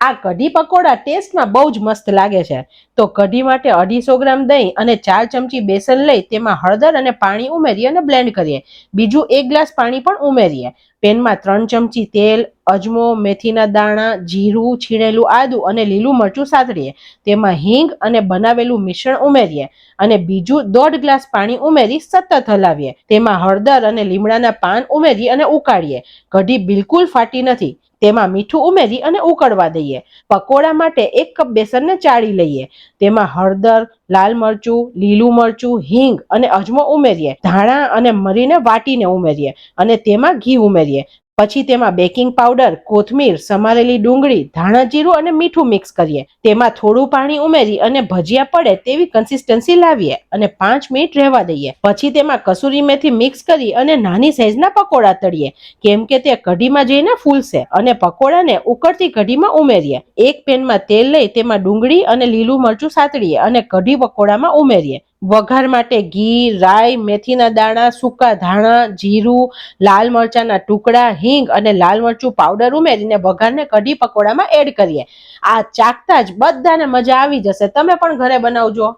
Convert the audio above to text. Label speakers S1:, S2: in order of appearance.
S1: આ કઢી પકોડા ટેસ્ટમાં બહુ જ મસ્ત લાગે છે। તો કઢી માટે 250 ગ્રામ દહીં અને 4 ચમચી બેસન લઈ તેમાં હળદર અને પાણી ઉમેરી અને બ્લેન્ડ કરીએ। બીજું 1 ગ્લાસ પાણી પણ ઉમેરીએ। પેનમાં 3 ચમચી તેલ, અજમો, મેથીના દાણા, જીરું, છીણેલું આદું અને લીલું મરચું સાતળીએ। તેમાં હિંગ અને બનાવેલું મિશ્રણ ઉમેરીએ અને બીજું 1.5 ગ્લાસ પાણી ઉમેરી સતત હલાવીએ। તેમાં હળદર અને લીમડાના પાન ઉમેરી અને ઉકાળીએ। કઢી બિલકુલ ફાટી નથી। તેમાં મીઠું ઉમેરી અને ઉકળવા દઈએ। પકોડા માટે 1 કપ બેસનને ચાળી લઈએ। તેમાં હળદર, લાલ મરચું, લીલું મરચું, હિંગ અને અજમો ઉમેરીએ। ધાણા અને મરીને વાટીને ઉમેરીએ અને તેમાં ઘી ઉમેરીએ। પછી તેમાં બેકિંગ પાવડર, કોથમીર, સમારેલી ડુંગળી, ધાણા જીરું અને મીઠું મિક્સ કરીએ। તેમાં થોડું પાણી ઉમેરી અને ભજીયા પડે તેવી કન્સિસ્ટન્સી લાવીએ અને 5 મિનિટ રહેવા દઈએ। પછી તેમાં કસૂરી મેથી મિક્સ કરી અને નાની સાઈઝના પકોડા તળીએ, કેમ કે તે કઢીમાં જઈને ફૂલશે અને પકોડાને ઉકળતી કઢીમાં ઉમેરીએ। એક પેનમાં તેલ લઈ તેમાં ડુંગળી અને લીલું મરચું સાતળીએ અને કઢી પકોડામાં ઉમેરીએ। વઘાર માટે ઘી, રાઈ, મેથીના દાણા, સૂકા ધાણા, જીરું, લાલ મરચાના ટુકડા, હિંગ અને લાલ મરચું પાવડર ઉમેરીને વઘારને કઢી પકોડામાં એડ કરીએ। આ ચાખતા જ બધાને મજા આવી જશે। તમે પણ ઘરે બનાવજો।